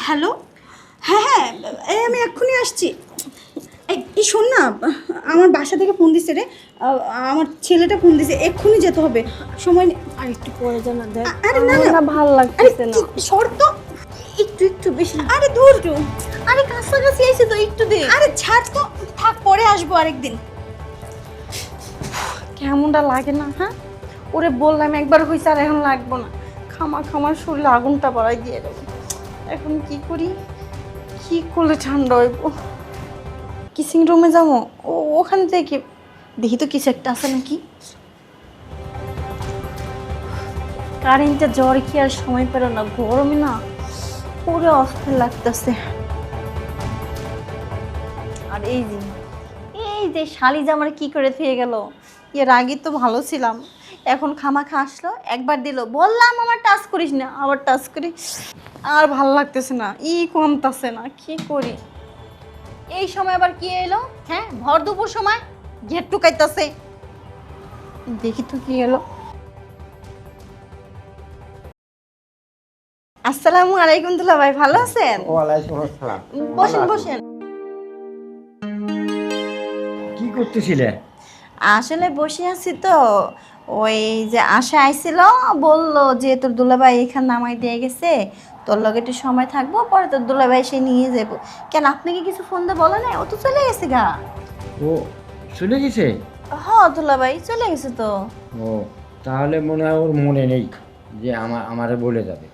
Hello, হ্যাঁ হ্যাঁ, এই আমি এক্ষুনি আসছি। এই শোন না, আমার বাসা থেকে ফোন দিছে রে, আমার ছেলেটা ফোন দিছে, এক্ষুনি যেতে হবে, সময় নেই। আর একটু পরে জানা দেখ। আরে না আমার না, না ভালো আরে লাগতেছে না। শর্ত একটু একটু বেশি। আরে দূর তো, আরে কাছাকাছি এসে তো একটু দে। আরে ছাড় তো, থাক পরে আসবো আরেকদিন। কেমনটা লাগে না? হ্যাঁ, ওরে বললাম একবার হয়েছে, আর এখন লাগবো না। খামার শরীরে আগুনটা বাড়াই দিয়ে গেল। এখন কি করি? কি করলে ঠান্ডা হইব? কিসিং রুমে যাবো? ওখান থেকে দেখি তো কিছু একটা আছে নাকি। কারেন্টটা জ্বর কি আর সময় পেল না, গরমে না পুরো অস্থির লাগতেছে। আর এই যে শালি জামার কি করে থেকে গেল। এর আগে তো ভালো ছিলাম, এখন খামাখা আসলো, একবার দিল, বললাম আমার টাচ করিস না, আবার টাচ করি। আর ভালো লাগতেছে না, কমতাছে না, কি করি? এই সময় আবার কি এলো? হ্যাঁ, ভর দুপুর সময় গেট টুকাইতেছে। দেখি তো কি এলো। আসসালামু আলাইকুম দুলা ভাই, ভালো আছেন? ওয়ালাইকুম আসসালাম। বসেন বসেন। কি করতেছিলে? আসলে বসে আছি তো, ওই যে আশা আইছিল, বললো যে তোর দুলাভাই এখানে নামাই দিয়ে গেছে, তোর লগে একটু সময় থাকবো, পরে তোর দুলাভাই সে নিয়ে যাবো। কেন, আপনি কি কিছু ফোন দিয়ে বলে নাই? ও তো চলে গেছে গা। ও চলে গেছে? হ, দুলাভাই চলে গেছে তো। ও তাহলে মনে হয় ওর মনে নেই যে আমারে বলে যাবে।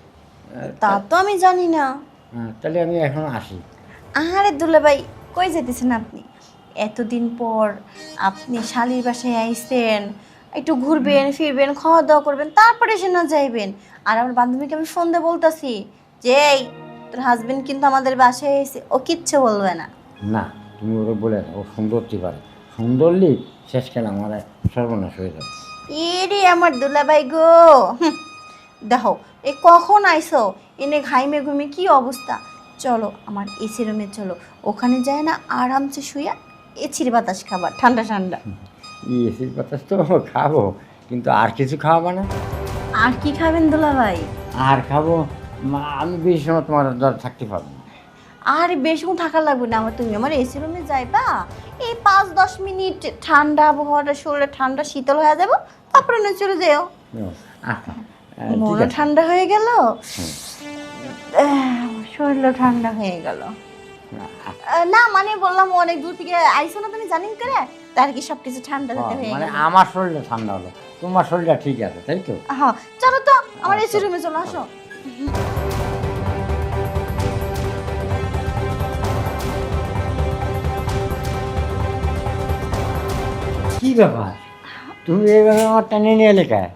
তা তো আমি জানি না। তাহলে আমি এখন আসি। আরে দুলাভাই, কই যেতেছেন আপনি? এতদিন পর আপনি শালির বাসায় আইছেন, একটু ঘুরবেন ফিরবেন, খাওয়া দাওয়া করবেন, তারপরে সে না যাইবেন। আর আমার বান্ধবীকে আমি ফোন দিয়ে বলতেছি যে এই তোর হাজবেন্ড কিন্তু আমাদের বাসায় এসে, ও কিচ্ছু বলবে না। না, তুমি ওরে বলে না, ও সুন্দরটি পারে। সুন্দরলি শেষ কেন আমার সর্বনাশ হয়ে যাবে। এরে আমার দুলাভাই গো, দেখো এ কখন আইসো, এনে ঘাইমে ঘুমে কি অবস্থা। চলো আমার এসি রুমে চলো, ওখানে যায় না আরামসে শুয়া এছির বাতাস খাবার, ঠান্ডা ঠান্ডা। এসির বাতাস তো খাবো, কিন্তু আর কিছু খাওয়াবো না? আর কি খাবেন দুলাভাই? আর খাবো আমি বেশি সময় তোমার ধর থাকতে পারবো না। আর বেশিক্ষণ থাকা লাগবে না আমার, তুমি আমার এসি রুমে যাইবা, এই 5-10 মিনিট ঠান্ডা আবহাওয়াটা শরীরে ঠান্ডা শীতল হয়ে যাবো, তারপরে না চলে যেও। আচ্ছা, ঠিক মনও আছে। ঠান্ডা হয়ে গেল, শরীরও ঠান্ডা হয়ে গেল। না মানে বললাম অনেক দূর থেকে আইসো না তুমি, জানেন করে তার কি সবকিছু ঠান্ডা যাতে হয়ে মানে গেল। আমার শরীরটা ঠান্ডা হলো, তোমার শরীরটা ঠিক আছে, তাই তো? হ্যাঁ চলো তো আমার এসি রুমে চলো, আসো। কি ব্যাপার, তুমি এইভাবে আমার টানে নিয়ে লেখায়?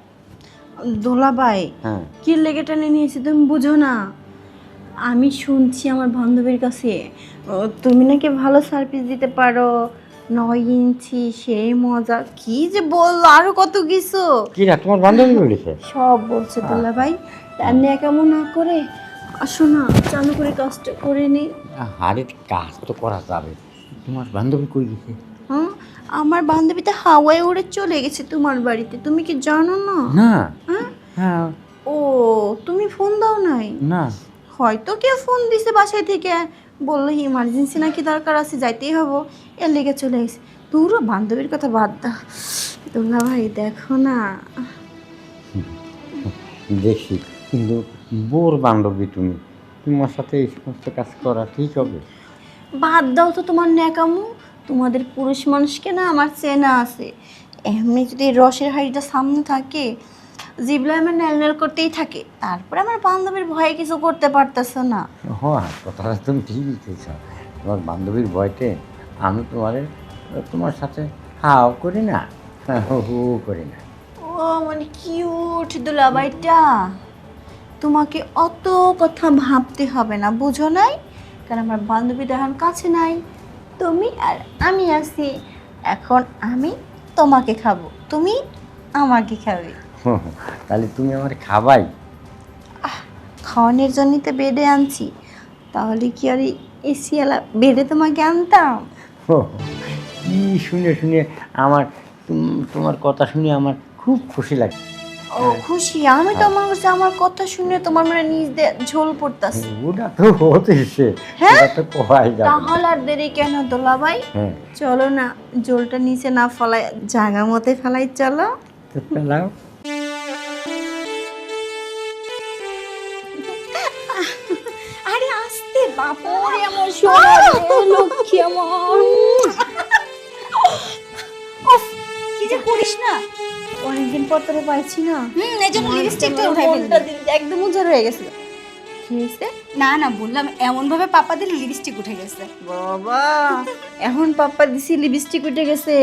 দোলাভাই, হ্যাঁ, কি লেগে টেনে নিয়েছি তুমি বুঝো না? আমি শুনছি আমার বান্ধবীর কাছে তুমি নাকি ভালো সার্ভিস দিতে পারো, 9 ইঞ্চি সেই মজা, কি যে বললো আরো কত কিছু কি না তোমার বান্ধবী বলেছে? সব বলছে দোলাভাই। তার নিয়ে কেমন না করে আসো না, চালু করে কাজটা করে নি। আরে কাজ তো করা যাবে, তোমার বান্ধবী কই গেছে? হ্যাঁ, আমার বান্ধবীতে হাওয়ায় উড়ে চলে গেছে তোমার বাড়িতে, তুমি কি জানো না? না। হ্যাঁ, হ্যাঁ। ও তুমি ফোন দাও নাই? না। হয়তো কেউ ফোন দিছে বাসায় থেকে, বললো ইমার্জেন্সি নাকি দরকার আছে, যাইতেই হবো, এর লেগে চলে গেছে। তোরও বান্ধবীর কথা বাদ দা, দুলা ভাই দেখো না। দেখি, কিন্তু বোর বান্ধবী তুমি, তোমার সাথে এই সমস্ত কাজ করা ঠিক হবে? বাদ দাও তো তোমার ন্যাকামো, তোমাদের পুরুষ মানুষকে না আমার চেনা আছে। এমনি যদি রসের হাঁড়িটা সামনে থাকে, জিবলা আমার নেল করতেই থাকে, তারপরে আমার বান্ধবীর ভয়ে কিছু করতে পারতেছে না। হ্যাঁ, কথাটা তুমি ঠিকই বলছ। তোমার বান্ধবীর ভয়তে আমি তোমার সাথে হাও করি না, হু হু করি না। ও মানে কিউট দুলাভাইটা, তোমাকে অত কথা ভাবতে হবে না, বুঝো নাই? কারণ আমার বান্ধবী তো এখন কাছে নাই, তুমি আর আমি আছি। এখন আমি তোমাকে খাবো, তুমি আমাকে খাবে। হু হু, তাহলে তুমি আমার খাবাই? খাওয়ানোর জন্যই তো বেডে আনছি, তাহলে কি আর এসিওয়ালা বেডে তোমাকে আনতাম? হু হু, কি শুনে শুনে আমার তোমার কথা শুনে আমার খুব খুশি লাগে। ও খুশি, আমি তো মনে করছি আমার কথা শুনে তোমার মানে নিজ দিয়ে ঝোল পড়তাছে। ওটা তো হতেছে, হ্যাঁ? ওটা তো কোয়াই যাবে না। তাহলে আর দেরি কেন দুলাভাই, হ্যাঁ, চলো না ঝোলটা নিচে না ফেলাই জায়গা মতে ফেলাই, চলো। তো পেলাম। আরে আসতে বাবা, ওরে আমার সোনা রে, লক্ষ্মী আমার। উফ, কি যে করিস না। অনেকদিন পর তোরে পাইছি না, এই জন্য লিপস্টিকটা উঠাই মনটা ফেললি। একদম উজাড় হয়ে গেছিল। কি হয়েছে? না না, বললাম এমন ভাবে পাপা দিলে লিপস্টিক উঠে গেছে। বাবা, এখন পাপ্পা দিছি লিপস্টিক উঠে গেছে।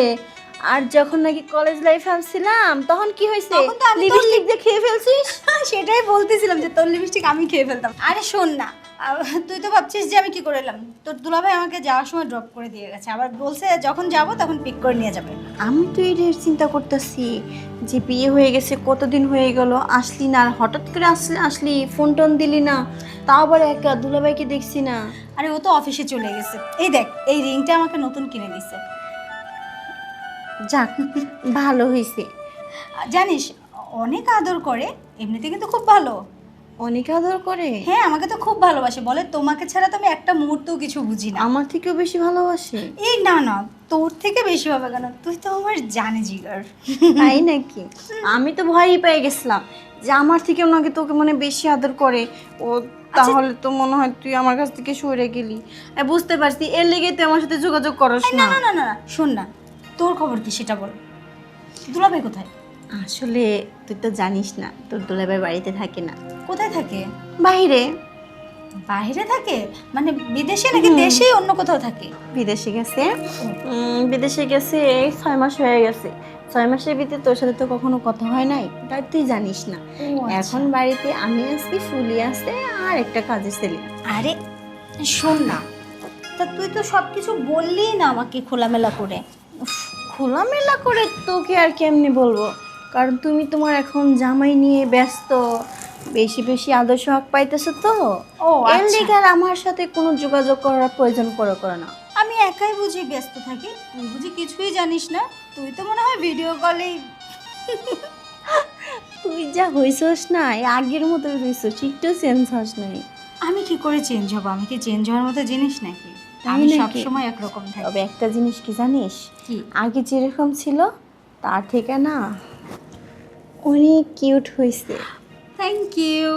আর যখন নাকি কলেজ লাইফে আসছিলাম তখন কি হয়েছে, তখন তো আমি তোর লিপস্টিক দিয়ে খেয়ে ফেলছিস। সেটাই বলতেছিলাম যে তোর লিপস্টিক আমি খেয়ে ফেলতাম। আরে শোন না, তুই তো ভাবছিস যে আমি কি করে এলাম। তোর দুলাভাই আমাকে যাওয়ার সময় ড্রপ করে দিয়ে গেছে, আবার বলছে যখন যাব তখন পিক করে নিয়ে যাবে। আমি তো এটাই চিন্তা করতেছি যে বিয়ে হয়ে গেছে, কতদিন হয়ে গেল আসলি না, আর হঠাৎ করে আসলি ফোন টোন দিলি না, তাও আবার একা, দুলাভাইকে দেখছি না। আরে ও তো অফিসে চলে গেছে। এই দেখ, এই রিংটা আমাকে নতুন কিনে দিছে। যাক, ভালো হয়েছে। জানিস, অনেক আদর করে, এমনিতে কিন্তু খুব ভালো। অনেক আদর করে। হ্যাঁ, আমাকে তো খুব ভালোবাসে, বলে তোমাকে ছাড়া তো আমি একটা মুহূর্তও কিছু বুঝি না। আমার থেকেও বেশি ভালোবাসে। এই না না, তোর থেকে বেশি হবে কেন, তুই তো আমার জানে জিগার। তাই নাকি? আমি তো ভয়ই পেয়ে গেছিলাম যে আমার থেকে ওনাকে তোকে মানে বেশি আদর করে ও, তাহলে তো মনে হয় তুই আমার কাছ থেকে সরে গেলি। বুঝতে পারছি, এর লেগে তুই আমার সাথে যোগাযোগ করস না না। না না না না, শোন না, তোর খবর কি সেটা বল। দুলাভাই কোথায়? আসলে তুই তো জানিস না, তোর দুলাভাই বাড়িতে থাকে না, কোথায় থাকে? বাইরে। বাইরে থাকে মানে বিদেশে নাকি দেশেই অন্য কোথাও থাকে? বিদেশে গেছে। বিদেশে গেছে 6 মাস হয়ে গেছে। 6 মাসের ভিতরে তোর সাথে তো কখনো কথা হয় নাই, তাই তুই জানিস না। এখন বাড়িতে আমি আছি, ফুলি আছে, আর একটা কাজের ছেলে। আরে শোন না, তা তুই তো সব কিছু বললি না আমাকে খোলামেলা করে। উফ, খোলামেলা করে তোকে আর কেমনি বলবো, কারণ তুমি তোমার এখন জামাই নিয়ে ব্যস্ত, বেশি বেশি আদর সোহাগ পাইতেছো তো। ও এর লিগে আর আমার সাথে কোনো যোগাযোগ করার প্রয়োজন করে না। আমি একাই বুঝি ব্যস্ত থাকি, তুই বুঝি কিছুই জানিস না। তুই তো মনে হয় ভিডিও কলেই। তুই যা হইছস না, এই আগের মতো হইছস, একটু চেঞ্জ হস নাই। আমি কি করে চেঞ্জ হব? আমি কি চেঞ্জ হওয়ার মতো জিনিস নাকি? তাই আমি নাকি? সবসময় একরকম থাকি। তবে একটা জিনিস কি জানিস, কি? আগে যেরকম ছিল তার থেকে না অনেক কিউট হয়েছে। Thank you.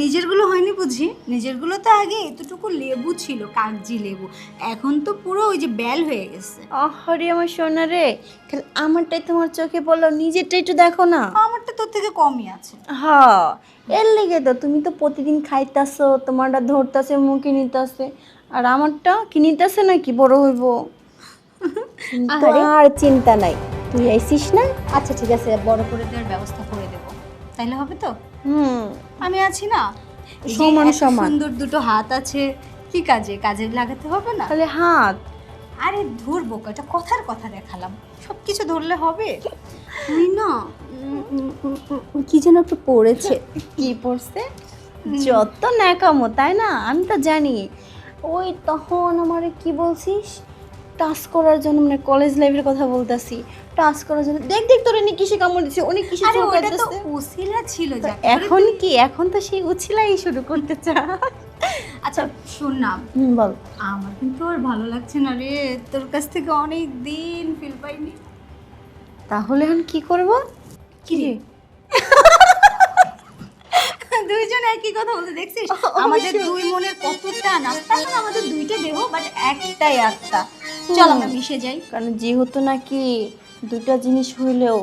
নিজেরগুলো হয়নি বুঝি? নিজেরগুলো তো আগে এতটুকু লেবু ছিল, কাগজি লেবু, এখন তো পুরো ওই যে বেল হয়ে গেছে। হরি আমার সোনা রে, খালি আমারটাই তোমার চোখে পড়লো, নিজেরটা একটু দেখো না। আমারটা তোর থেকে কমই আছে। হ্যাঁ, এর লেগে তো তুমি তো প্রতিদিন খাইতাছো, তোমারটা ধরতাছে মুখে নিতাছে, আর আমারটা কি নিতাছে নাকি বড় হইব। কিন্তু আরে। আর চিন্তা নাই, তুই আইসিস না। আচ্ছা ঠিক আছে, বড় করে দেওয়ার ব্যবস্থা করে দেবো, তাইলে হবে তো? আমি আছি না, এই যে সমান এত সমান। সুন্দর দুটো হাত আছে, কি কাজে লাগাতে হবে না? তাহলে হাত। আরে ধরবো, এটা কথার কথা দেখালাম, সব কিছু ধরলে হবে? তুই না কি যেন একটু পড়েছে। কি পড়ছে? যত ন্যাকামো, তাই না? আমি তো জানি। ওই তখন আমারে কি বলছিস, টাচ করার জন্য, মানে কলেজ লাইফের কথা বলতাছি, টাচ করার জন্য। দেখ দেখ তোর অনেক কিসে কামড় দিছে, অনেক কিসে আরে ওটা তো চলতেছে। উসিলা ছিল তো যাকে এখন কি, এখন তো সেই উছিলাই শুরু করতে চা। আচ্ছা শোন না, বল। আমার কিন্তু আর ভালো লাগছে না রে, তোর কাছ থেকে অনেক দিন ফিল পাইনি। তাহলে এখন কি করব? কি রে? দুইজন একই কথা বলতে দেখছিস? আমাদের দুই মনের কত টান, এখন আমাদের দুইটা দেহ বাট একটাই আত্মা। চল আমরা মিশে যাই। কারণ যেহেতু নাকি দুটা জিনিস হইলেও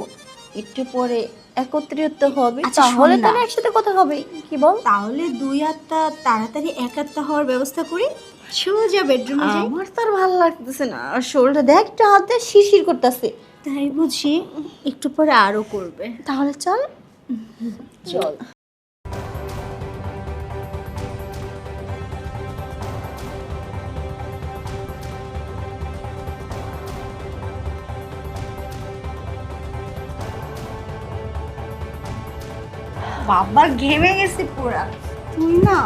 একটু পরে একত্রিত হবে, আচ্ছা, তাহলে শোন তো না। একসাথে কথা হবে। কি বল? তাহলে দুই আত্মা তাড়াতাড়ি এক আত্মা হওয়ার ব্যবস্থা করি, সোজা বেডরুমে যাই। আমার তো আর ভালো লাগতেছে না, আর শরীরটা দেখ একটু হাতে শিরশির করতেছে। তাই বুঝি, একটু পরে আরো করবে। তাহলে চল। চল। বাবা ঘেমে গেছি পুরা। তুই না,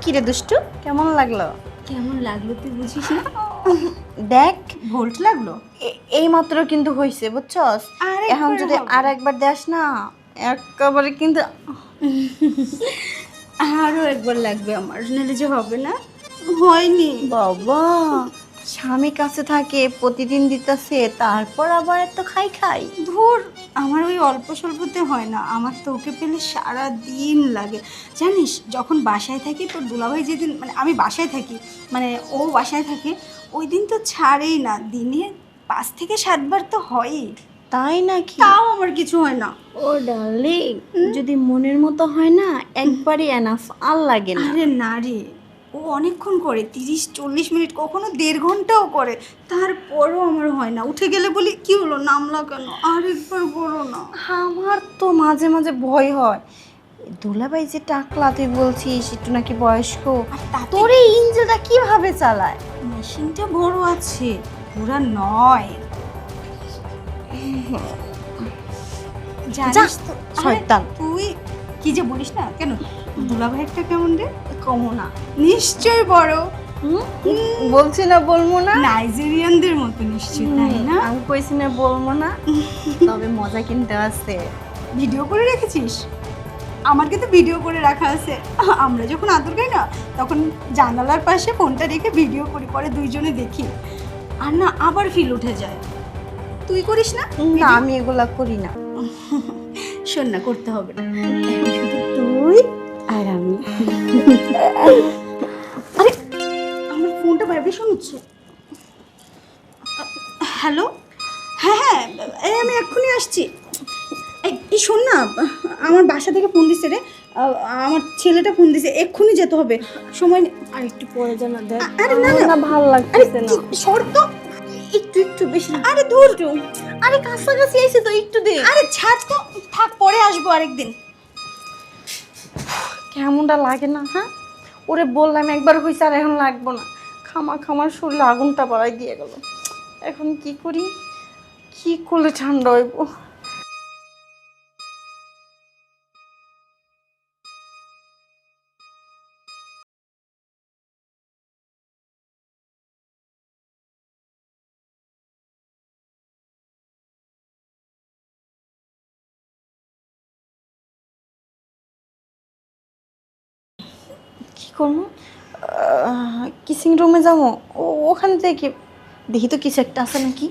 কিরে দুষ্টু, কেমন লাগলো? কেমন লাগলো তুই বুঝিস না? দেখ ভোল্ট লাগলো। এই মাত্র কিন্তু হয়েছে বুঝছস। আরেকবার এখন যদি হবে। আর একবার দেস না একেবারে কিন্তু আরও একবার লাগবে আমার, নাহলে যে হবে না। হয়নি বাবা স্বামী কাছে থাকে প্রতিদিন দিতেছে, তারপর আবার এত খাই খাই। ধুর, আমার ওই অল্প স্বল্পতে হয় না, আমার তো ওকে পেলে সারা দিন লাগে। জানিস, যখন বাসায় থাকি তোর দুলাভাই যেদিন, মানে আমি বাসায় থাকি, মানে ও বাসায় থাকে, ওই দিন তো ছাড়েই না, দিনে 5 থেকে 7 বার তো হয়ই। তাই নাকি? তাও আমার কিছু হয় না। ও ডার্লিং, যদি মনের মতো হয় না একবারই এনাফ, আর লাগে না। আরে না রে, ও অনেকক্ষণ করে, 30-40 মিনিট, কখনো 1.5 ঘন্টাও করে, তারপরও আমার হয় না। উঠে গেলে বলি কি হলো, নামলা কেন, আরেকবার করো না। আমার তো মাঝে মাঝে ভয় হয়, দুলাভাই যে টাকলা তুই বলছিস একটু নাকি বয়স্ক, আর তাতে তোর এই ইঞ্জিনটা কিভাবে চালায়? মেশিনটা বড় আছে, পুরা নয়। জানিস তো, আরে শয়তান। তুই কি যে বলিস না কেন, দুলাভাই একটা কেমন রে? কমো না। নিশ্চয় বড়, বলছি না বলবো না, নাইজেরিয়ানদের মতো নিশ্চয়, তাই না? আমি কইছি না বলবো না, তবে মজা কিনতে আছে। ভিডিও করে রেখেছিস? আমার কিন্তু ভিডিও করে রাখা আছে। আমরা যখন আদর খাই না, তখন জানালার পাশে ফোনটা রেখে ভিডিও করি, পরে দুইজনে দেখি, আর না আবার ফিল উঠে যায়। তুই করিস না? না আমি এগুলা করি না। শোন না, করতে হবে না, এখন শুধু তুই আর আমি। আরে আমার ফোনটা ভাইব্রেশন হচ্ছে। হ্যালো, হ্যাঁ হ্যাঁ, এই আমি এক্ষুনি আসছি। এই শোন না, আমার বাসা থেকে ফোন দিছে রে, আমার ছেলেটা ফোন দিছে, এক্ষুনি যেতে হবে, সময় নেই। আর একটু পরে জানা দেখ, আরে না না, না ভালো আরে লাগতেছে না। শর্ত, একটু একটু বেশি না। আরে ধুর, আরে কাছাকাছি এসে তো একটু দে। আরে ছাড় তো, থাক, পরে আসবো আরেকদিন। কেমনটা লাগে না? হ্যাঁ, ওরে বললাম একবার হয়েছে আর এখন লাগবো না, খামার শরীরে আগুনটা বাড়াই দিয়ে গেল। এখন কি করি, কি করলে ঠান্ডা হইব? কি করবো? কিসিং রুমে যাবো, ওখানে থেকে দেখি তো কিছু একটা আছে নাকি।